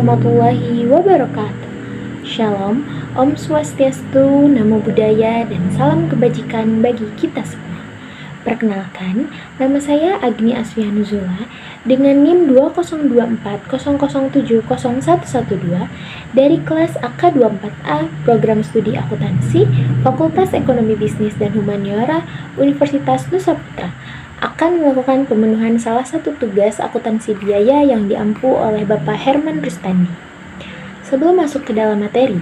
warahmatullahi wabarakatuh. Shalom, Om Swastiastu, Namo Buddhaya, dan salam kebajikan bagi kita semua. Perkenalkan, nama saya Agni Asfianuzula dengan NIM 20240070112 dari kelas AK24A Program Studi Akuntansi Fakultas Ekonomi Bisnis dan Humaniora Universitas Nusa Putra akan melakukan pemenuhan salah satu tugas akuntansi biaya yang diampu oleh Bapak Herman Rustandi. Sebelum masuk ke dalam materi,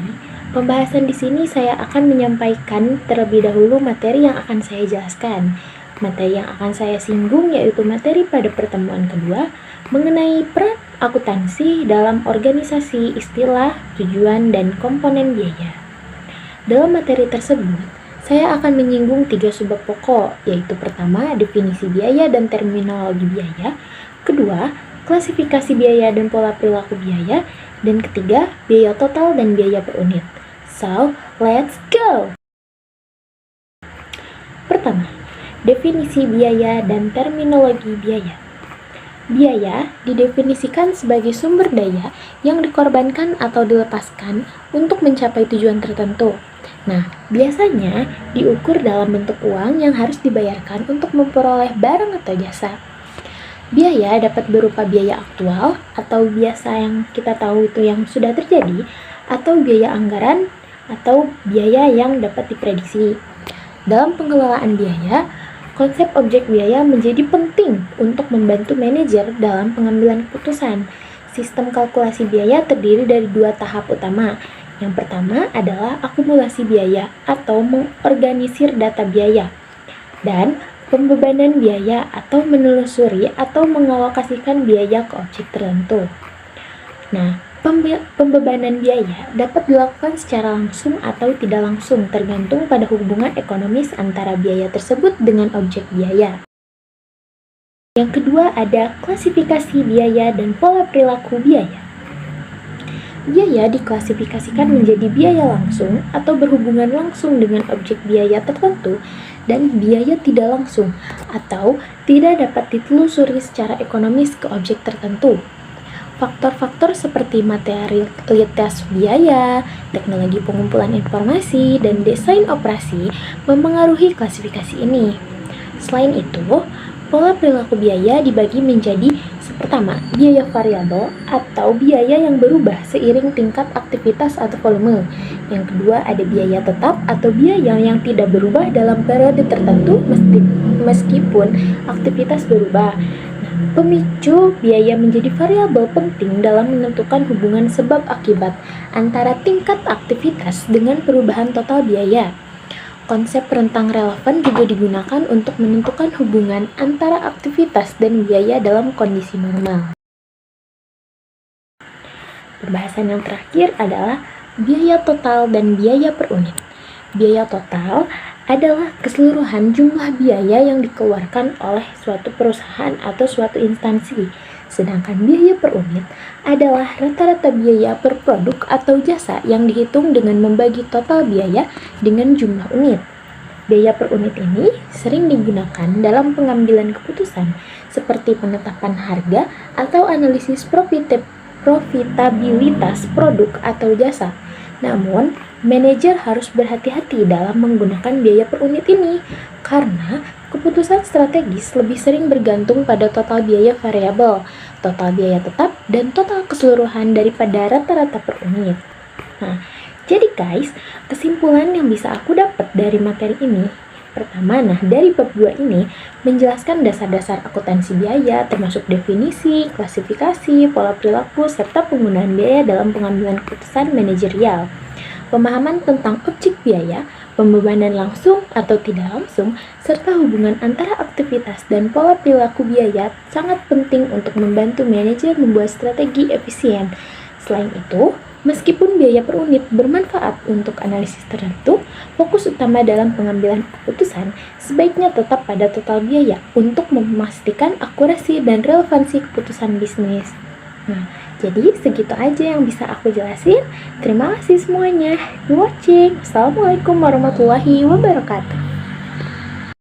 pembahasan di sini saya akan menyampaikan terlebih dahulu materi yang akan saya jelaskan. Materi yang akan saya singgung yaitu materi pada pertemuan kedua mengenai peran akuntansi dalam organisasi, istilah, tujuan, dan komponen biaya. Dalam materi tersebut, saya akan menyinggung 3 subbab pokok, yaitu pertama, definisi biaya dan terminologi biaya, kedua, klasifikasi biaya dan pola perilaku biaya, dan ketiga, biaya total dan biaya per unit. So, let's go! Pertama, definisi biaya dan terminologi biaya. Biaya didefinisikan sebagai sumber daya yang dikorbankan atau dilepaskan untuk mencapai tujuan tertentu. Nah, biasanya diukur dalam bentuk uang yang harus dibayarkan untuk memperoleh barang atau jasa. Biaya dapat berupa biaya aktual atau biasa yang kita tahu itu yang sudah terjadi, atau biaya anggaran atau biaya yang dapat diprediksi. Dalam pengelolaan biaya, konsep objek biaya menjadi penting untuk membantu manajer dalam pengambilan keputusan. Sistem kalkulasi biaya terdiri dari 2 tahap utama. Yang pertama adalah akumulasi biaya atau mengorganisir data biaya, dan pembebanan biaya atau menelusuri atau mengalokasikan biaya ke objek tertentu. Nah, pembebanan biaya dapat dilakukan secara langsung atau tidak langsung tergantung pada hubungan ekonomis antara biaya tersebut dengan objek biaya. Yang kedua ada klasifikasi biaya dan pola perilaku biaya. Biaya diklasifikasikan menjadi biaya langsung atau berhubungan langsung dengan objek biaya tertentu dan biaya tidak langsung atau tidak dapat ditelusuri secara ekonomis ke objek tertentu. Faktor-faktor seperti materialitas biaya, teknologi pengumpulan informasi, dan desain operasi memengaruhi klasifikasi ini. Selain itu, pola perilaku biaya dibagi menjadi pertama, biaya variabel atau biaya yang berubah seiring tingkat aktivitas atau volume. Yang kedua, ada biaya tetap atau biaya yang tidak berubah dalam periode tertentu meskipun aktivitas berubah. Pemicu biaya menjadi variabel penting dalam menentukan hubungan sebab akibat antara tingkat aktivitas dengan perubahan total biaya. Konsep rentang relevan juga digunakan untuk menentukan hubungan antara aktivitas dan biaya dalam kondisi normal. Pembahasan yang terakhir adalah biaya total dan biaya per unit. Biaya total adalah keseluruhan jumlah biaya yang dikeluarkan oleh suatu perusahaan atau suatu instansi. Sedangkan biaya per unit adalah rata-rata biaya per produk atau jasa yang dihitung dengan membagi total biaya dengan jumlah unit. Biaya per unit ini sering digunakan dalam pengambilan keputusan seperti penetapan harga atau analisis profitabilitas produk atau jasa. Namun, manajer harus berhati-hati dalam menggunakan biaya per unit ini karena keputusan strategis lebih sering bergantung pada total biaya variabel, total biaya tetap, dan total keseluruhan daripada rata-rata per unit. Nah, jadi guys, kesimpulan yang bisa aku dapat dari materi ini, pertama, dari bab 2 ini menjelaskan dasar-dasar akuntansi biaya termasuk definisi, klasifikasi, pola perilaku, serta penggunaan biaya dalam pengambilan keputusan manajerial. Pemahaman tentang objek biaya, pembebanan langsung atau tidak langsung, serta hubungan antara aktivitas dan pola perilaku biaya sangat penting untuk membantu manajer membuat strategi efisien. Selain itu, meskipun biaya per unit bermanfaat untuk analisis tertentu, fokus utama dalam pengambilan keputusan sebaiknya tetap pada total biaya untuk memastikan akurasi dan relevansi keputusan bisnis. Nah, jadi segitu aja yang bisa aku jelasin. Terima kasih semuanya. Watching. Assalamualaikum warahmatullahi wabarakatuh.